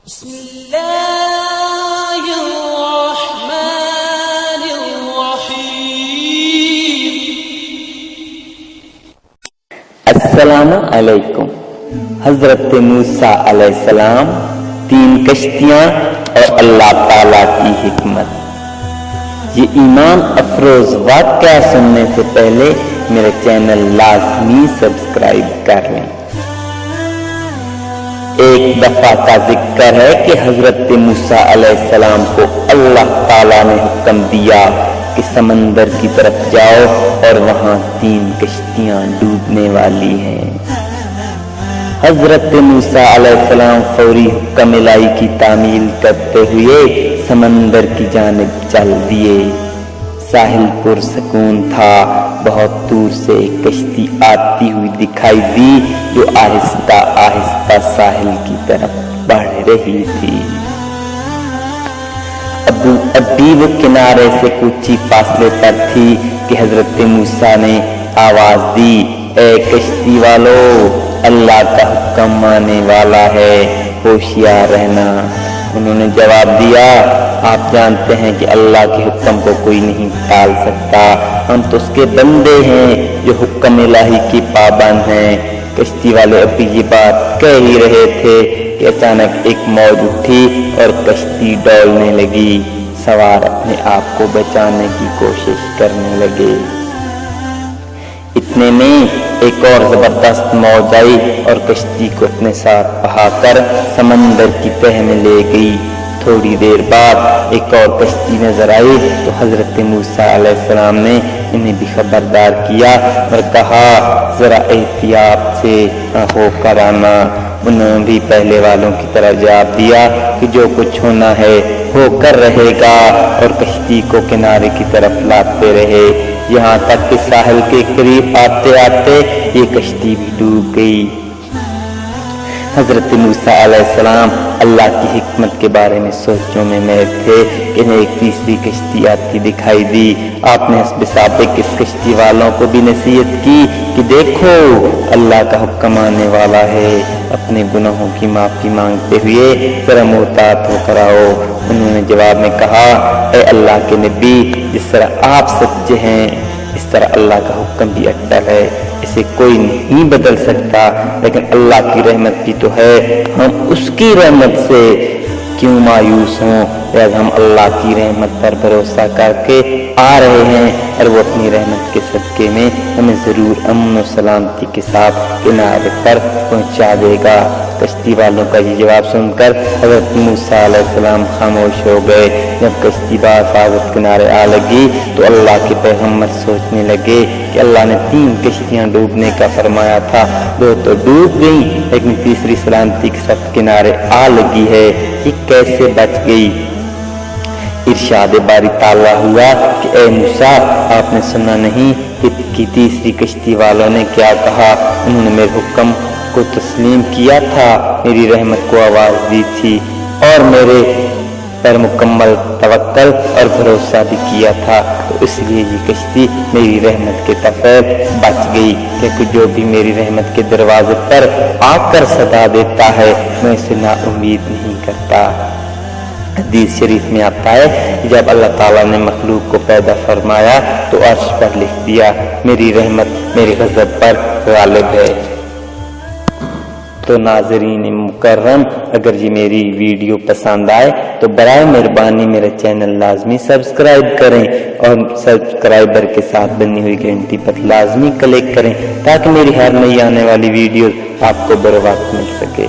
بسم الله الرحمن الرحيم السلام علیکم۔ حضرت موسیٰ علیہ السلام، 3 کشتیاں اور اللہ تعالیٰ کی حکمت۔ یہ ایمان افروز واقعہ سننے سے پہلے میرے چینل لازمی سبسکرائب کر لیں۔ ایک دفعہ کا ذکر ہے کہ حضرت موسیٰ علیہ السلام کو اللہ تعالیٰ نے حکم دیا کہ سمندر کی طرف جاؤ اور وہاں 3 کشتیاں ڈوبنے والی ہیں۔ حضرت موسیٰ علیہ السلام فوری حکم الہی کی تعمیل کرتے ہوئے سمندر کی جانب چل دیے۔ ساحل پرسکون تھا۔ بہت دور سے ایک کشتی آتی ہوئی دکھائی دی جو آہستہ آہستہ ساحل کی طرف بڑھ رہی تھی۔ ابھی وہ کنارے سے کچھ ہی فاصلے پر تھی کہ حضرت موسیٰ نے آواز دی، اے کشتی والو، اللہ کا حکم ماننے والا ہے، ہوشیار رہنا۔ انہوں نے جواب دیا، آپ جانتے ہیں کہ اللہ کے حکم کو کوئی نہیں ٹال سکتا، ہم تو اس کے بندے ہیں جو حکم الہی کی پابند ہیں۔ کشتی والے ابھی یہ بات کہہ ہی رہے تھے کہ اچانک ایک موج اٹھی اور کشتی ڈولنے لگی۔ سوار اپنے آپ کو بچانے کی کوشش کرنے لگے۔ اتنے میں ایک اور زبردست موج آئی اور کشتی کو اپنے ساتھ بہا کر سمندر کی تہہ میں لے گئی۔ تھوڑی دیر بعد ایک اور کشتی نظر آئی تو حضرت موسیٰ علیہ السلام نے انہیں بھی خبردار کیا اور کہا، ذرا احتیاط سے ہو کر آنا۔ انہوں نے بھی پہلے والوں کی طرح جواب دیا کہ جو کچھ ہونا ہے ہو کر رہے گا، اور کشتی کو کنارے کی طرف لاتے رہے، یہاں تک کہ ساحل کے قریب آتے آتے یہ کشتی بھی ڈوب گئی۔ حضرت موسیٰ علیہ السلام اللہ کی حکمت کے بارے میں سوچوں میں محو تھے کہ انہیں ایک تیسری کشتی آتی دکھائی دی۔ آپ نے حسب سابق اس کشتی والوں کو بھی نصیحت کی کہ دیکھو، اللہ کا حکم آنے والا ہے، اپنے گناہوں کی معافی مانگتے ہوئے ذرا محتاط ہو کر آؤ۔ انہوں نے جواب میں کہا، اے اللہ کے نبی، جس طرح آپ سچے ہیں اس طرح اللہ کا حکم بھی اٹل ہے، اسے کوئی نہیں بدل سکتا، لیکن اللہ کی رحمت بھی تو ہے، ہم اس کی رحمت سے کیوں مایوس ہوں؟ لہذا ہم اللہ کی رحمت پر بھروسہ کر کے آ رہے ہیں اور وہ اپنی رحمت کے صدقے میں ہمیں ضرور امن و سلامتی کے ساتھ کنارے پر پہنچا دے گا۔ کشتی والوں کا یہ جواب سن کر حضرت موسیٰ علیہ السلام خاموش ہو گئے۔ جب کشتی بآساوت کنارے آ لگی تو اللہ کے پیغمبر سوچنے لگے کہ اللہ نے 3 کشتیاں ڈوبنے کا فرمایا تھا، 2 تو ڈوب گئیں لیکن تیسری سلامتی کے ساتھ کنارے آ لگی ہے، یہ کیسے بچ گئی؟ ارشاد باری تعالیٰ ہوا کہ اے موسیٰ، آپ نے سنا نہیں کہ تیسری کشتی والوں نے کیا کہا؟ انہوں نے میرے حکم کو تسلیم کیا تھا، میری رحمت کو آواز دی تھی اور میرے پر مکمل توکل اور بھروسہ بھی کیا تھا، تو اس لیے یہ کشتی میری رحمت کے تفیل بچ گئی، کیونکہ جو بھی میری رحمت کے دروازے پر آ کر صدا دیتا ہے میں اسے نا امید نہیں کرتا۔ حدیث شریف میں آتا ہے کہ جب اللہ تعالیٰ نے مخلوق کو پیدا فرمایا تو عرش پر لکھ دیا، میری رحمت میری غضب پر غالب ہے۔ تو ناظرین مکرم، اگر یہ میری ویڈیو پسند آئے تو برائے مہربانی میرا چینل لازمی سبسکرائب کریں اور سبسکرائبر کے ساتھ بنی ہوئی گھنٹی پر لازمی کلک کریں تاکہ میری ہر نئی آنے والی ویڈیو آپ کو بر وقت مل سکے۔